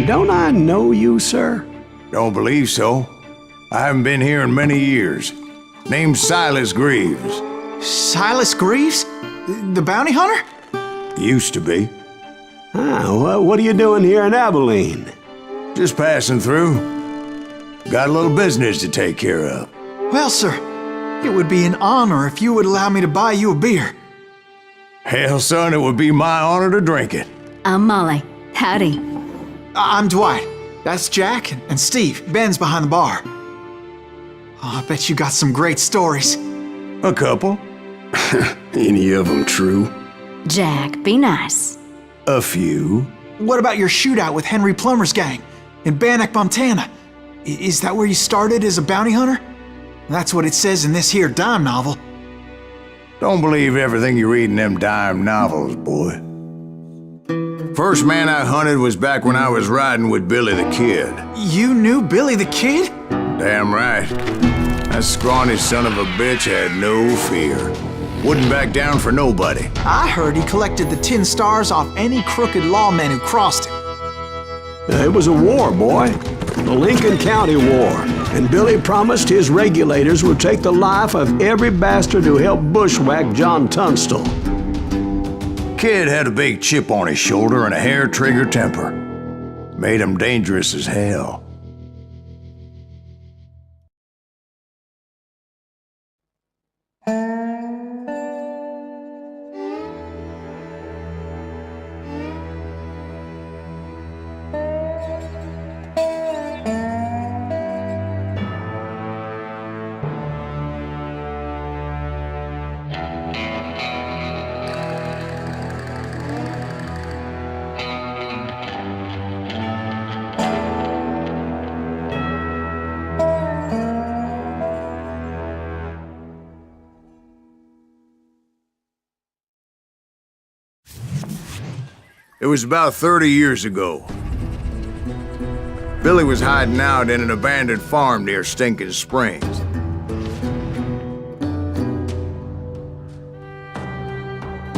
don't I know you, sir? Don't believe so. I haven't been here in many years. Name's Silas Greaves. Silas Greaves? The bounty hunter? Used to be. Well, what are you doing here in Abilene? Just passing through. Got a little business to take care of. Well, sir, it would be an honor if you would allow me to buy you a beer. Hell, son, it would be my honor to drink it. I'm Molly. Howdy. I'm Dwight. That's Jack and Steve. Ben's behind the bar. Oh, I bet you got some great stories. A couple. Any of them true? Jack, be nice. A few. What about your shootout with Henry Plummer's gang in Bannock, Montana? Is that where you started as a bounty hunter? That's what it says in this here dime novel. Don't believe everything you read in them dime novels, boy. First man I hunted was back when I was riding with Billy the Kid. You knew Billy the Kid? Damn right. That scrawny son of a bitch had no fear. Wouldn't back down for nobody. I heard he collected the 10 stars off any crooked lawman who crossed him. It was a war, boy. The Lincoln County War. And Billy promised his regulators would take the life of every bastard who helped bushwhack John Tunstall. Kid had a big chip on his shoulder and a hair-trigger temper. Made him dangerous as hell. It was about 30 years ago. Billy was hiding out in an abandoned farm near Stinking Springs.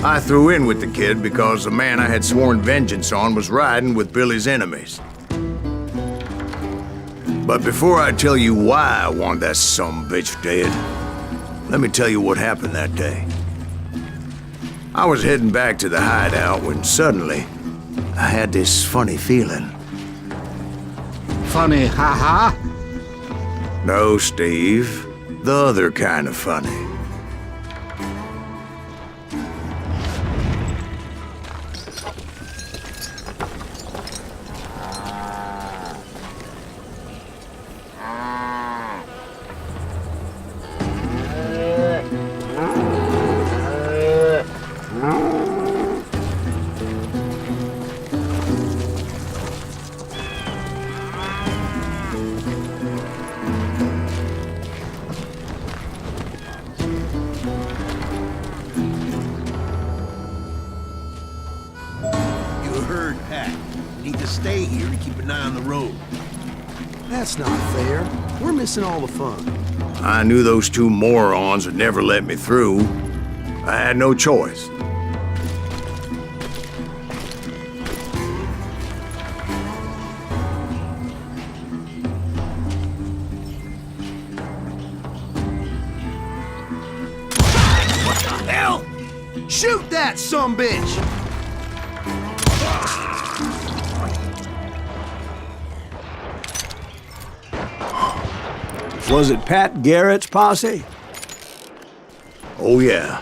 I threw in with the kid because the man I had sworn vengeance on was riding with Billy's enemies. But before I tell you why I want that sumbitch dead, let me tell you what happened that day. I was heading back to the hideout when suddenly I had this funny feeling. Funny, ha-ha? No, Steve. The other kind of funny. Stay here to keep an eye on the road. That's not fair. We're missing all the fun. I knew those two morons would never let me through. I had no choice. What the hell? Shoot that sumbitch! Was it Pat Garrett's posse? Oh yeah.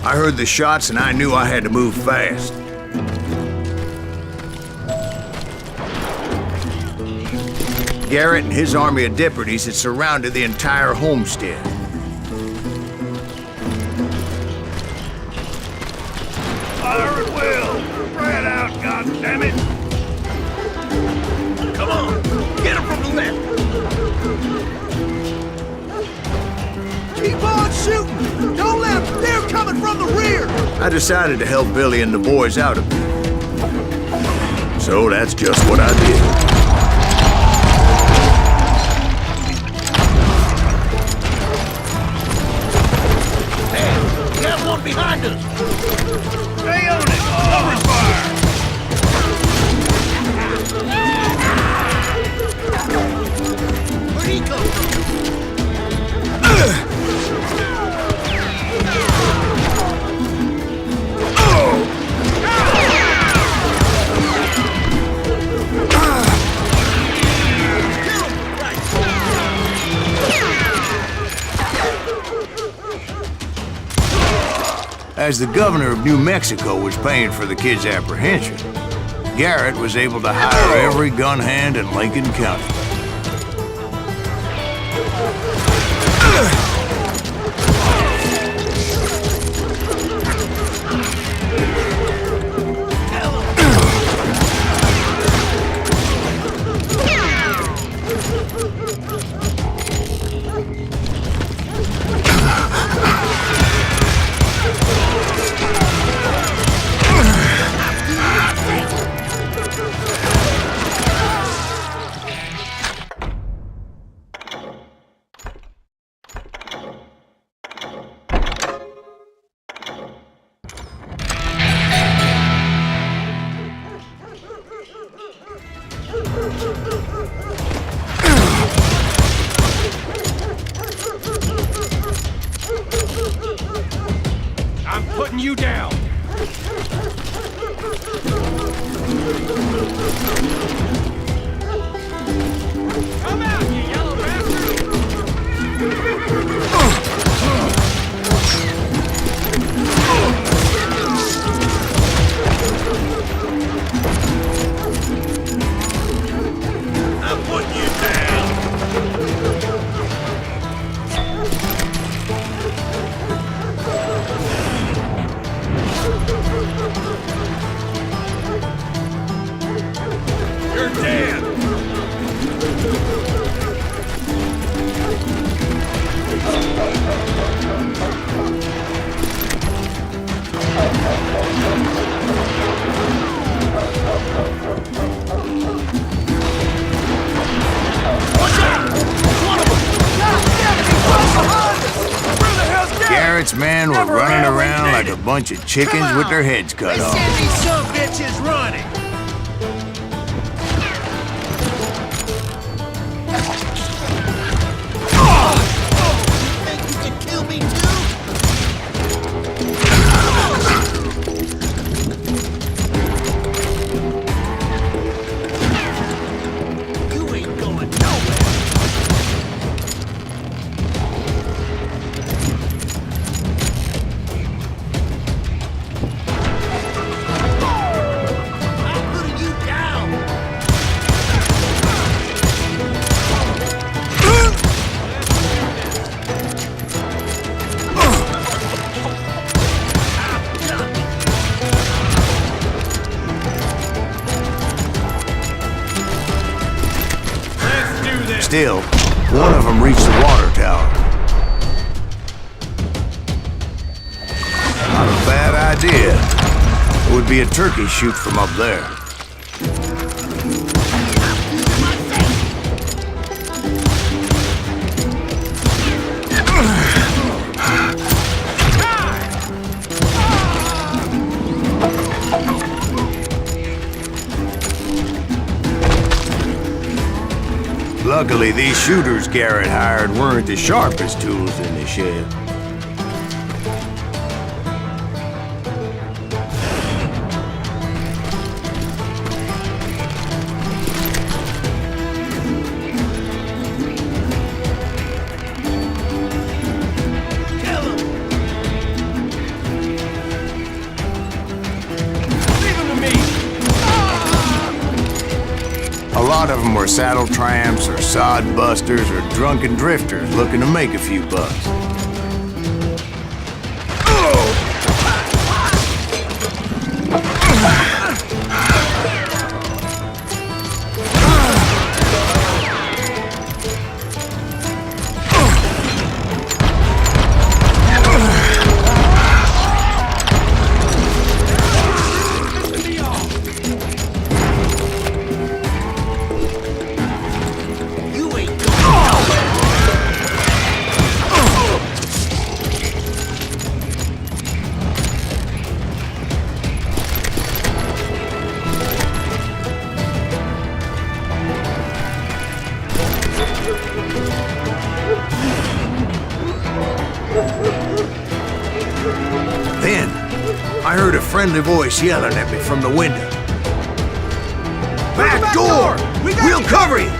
I heard the shots and I knew I had to move fast. Garrett and his army of deputies had surrounded the entire homestead. Fire at will! Spread out, goddammit! Come on, get him from the left! Keep on shooting! Don't let them! They're coming from the rear! I decided to help Billy and the boys out a bit. So that's just what I did. Hey, we got one behind us! Stay on it! Cover fire! As the governor of New Mexico was paying for the kid's apprehension, Garrett was able to hire every gun hand in Lincoln County. I'm putting you down. Come out, you yellow bastard! I'm putting you down. You're dead! Garrett's men were running around like a bunch of chickens with their heads cut off. Send these some bitches running! Think you can kill me too? You ain't going nowhere! I'm putting you down! Let's do this! Still, one of them reached the water tower. Not a bad idea. It would be a turkey shoot from up there. Luckily, these shooters Garrett hired weren't the sharpest tools in the shed. A lot of them were saddle tramps or sod busters or drunken drifters looking to make a few bucks. Then, I heard a friendly voice yelling at me from the window. Back door! We'll cover you!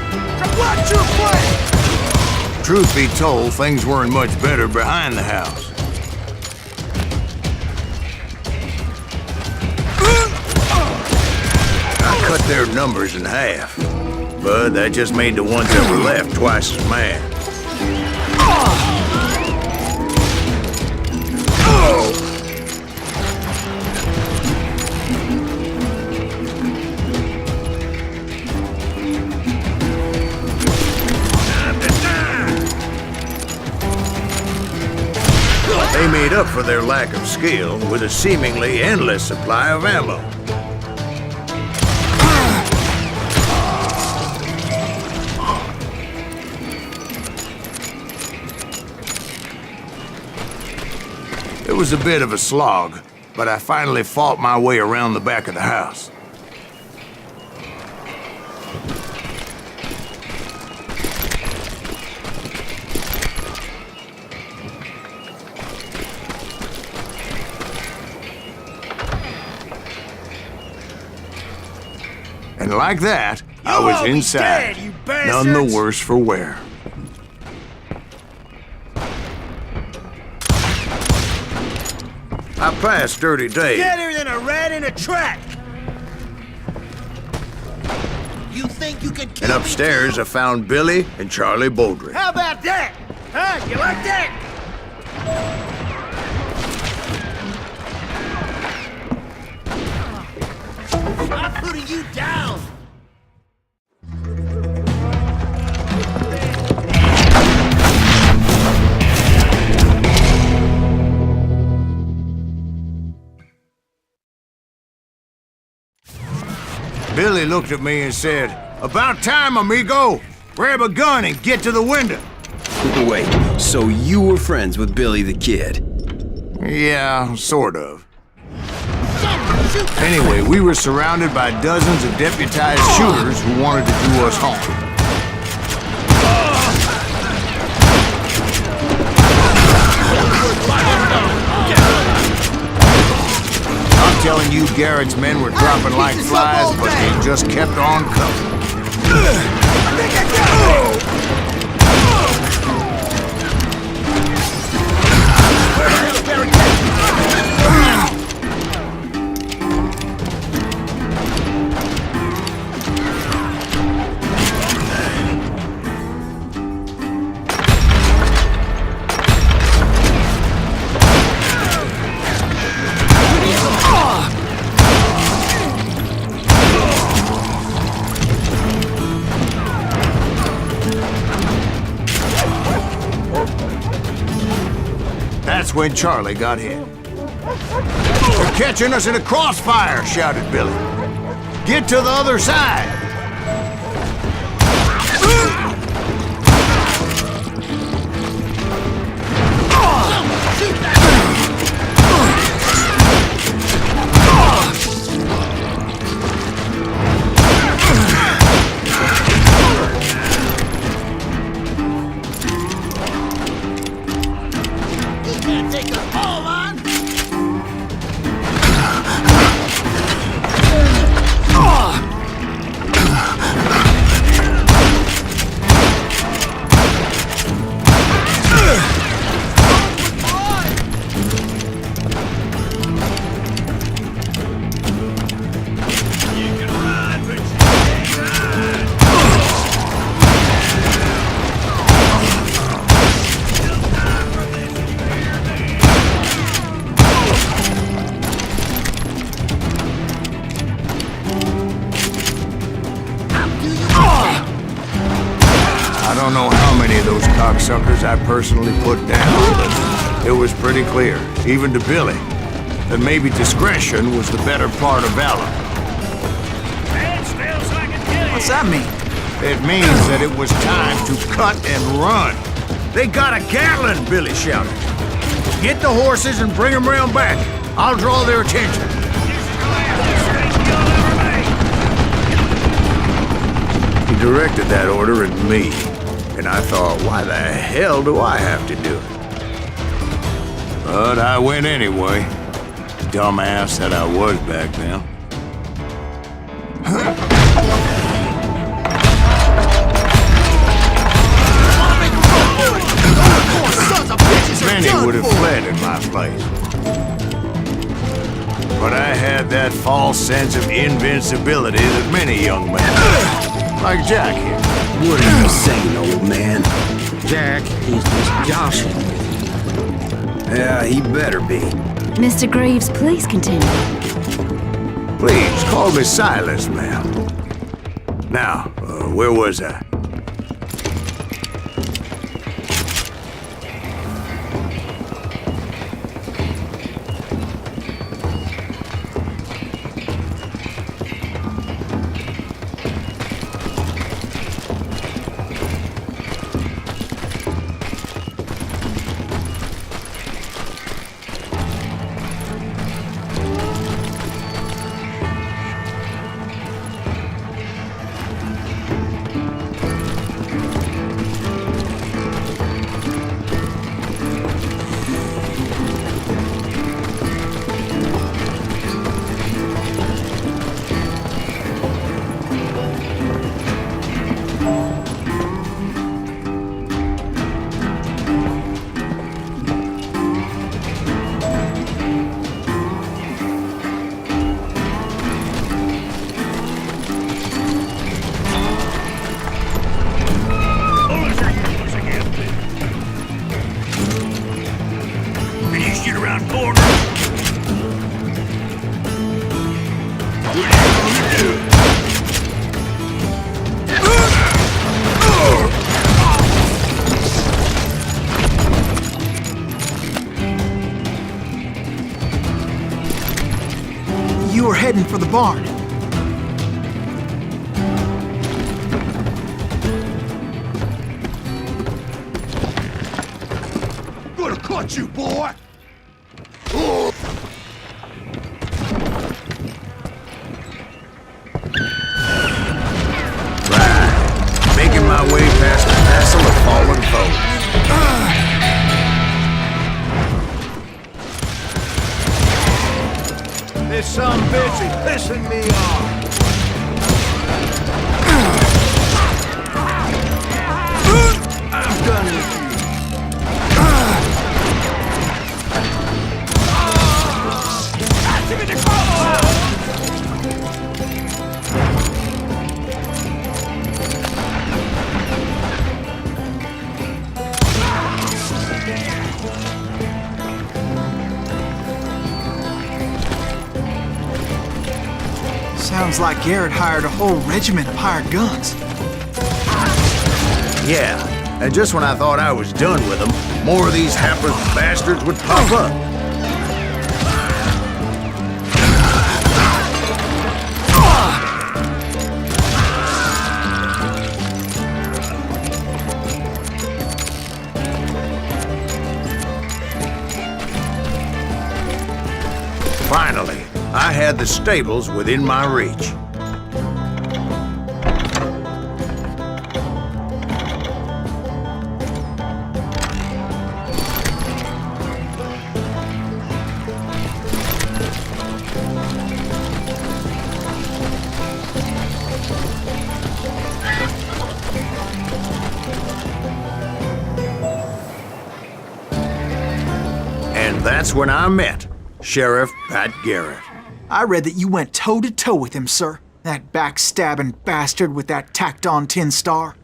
Watch your flank! Truth be told, things weren't much better behind the house. I cut their numbers in half, but that just made the ones that were left twice as mad. They made up for their lack of skill with a seemingly endless supply of ammo. It was a bit of a slog, but I finally fought my way around the back of the house. And like that, I was inside, none the worse for wear. I passed Dirty Dave. Better than a rat in a trap! You think you can kill And upstairs, I found Billy and Charlie Bowdre. How about that? Huh? You like that? I'm putting you down! Billy looked at me and said, "About time, amigo! Grab a gun and get to the window." Wait, so you were friends with Billy the Kid? Yeah, sort of. Anyway, we were surrounded by dozens of deputized shooters who wanted to do us harm. I'm telling you, Garrett's men were dropping like flies, but they just kept on coming. That's when Charlie got hit. "They're catching us in a crossfire," shouted Billy. "Get to the other side!" I don't know how many of those cocksuckers I personally put down, but it was pretty clear, even to Billy, that maybe discretion was the better part of valor. What's that mean? It means that it was time to cut and run. "They got a Gatling," Billy shouted. "Get the horses and bring them round back. I'll draw their attention." He directed that order at me, and I thought, why the hell do I have to do it? But I went anyway. Dumbass that I was back then. Many would have fled in my place. But I had that false sense of invincibility that many young men have. Like Jack here. What are you saying, old man? Jack, he's just joshing with you. Yeah, he better be. Mr. Greaves, please continue. Please, call me Silas, ma'am. Now, where was I? You were heading for the barn. Gonna cut you, boy! Making my way past the castle of fallen foes. This some bitch is pissing me off! I'm done with you. Activate the combo! Sounds like Garrett hired a whole regiment of hired guns. Yeah, and just when I thought I was done with them, more of these hapless bastards would pop up. Finally, I had the stables within my reach. And that's when I met Sheriff Pat Garrett. I read that you went toe-to-toe with him, sir. That backstabbing bastard with that tacked-on tin star.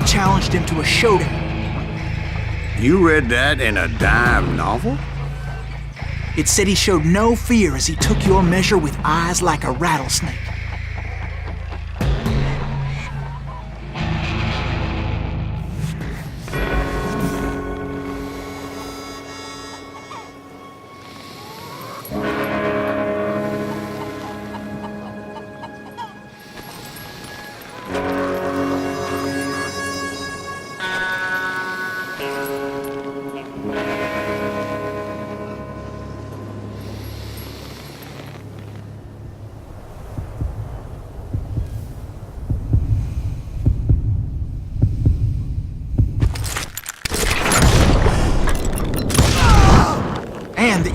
Challenged him to a showdown. You read that in a dime novel? It said he showed no fear as he took your measure with eyes like a rattlesnake.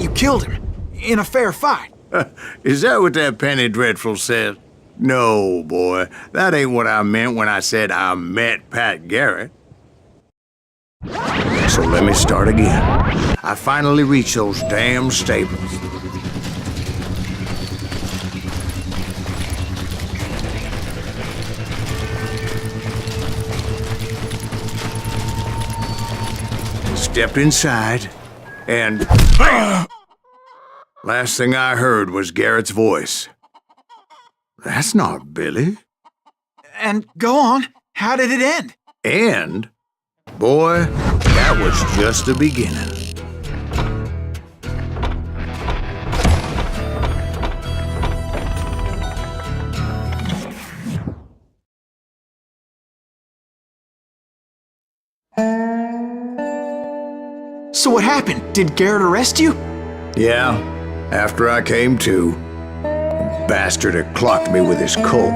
you killed him. In a fair fight. Is that what that Penny Dreadful said? No, boy. That ain't what I meant when I said I met Pat Garrett. So let me start again. I finally reached those damn stables. Stepped inside, and last thing I heard was Garrett's voice. That's not Billy. And go on. How did it end? And, boy, that was just the beginning. So what happened? Did Garrett arrest you? Yeah, after I came to, the bastard had clocked me with his Colt.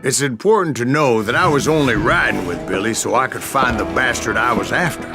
It's important to know that I was only riding with Billy so I could find the bastard I was after.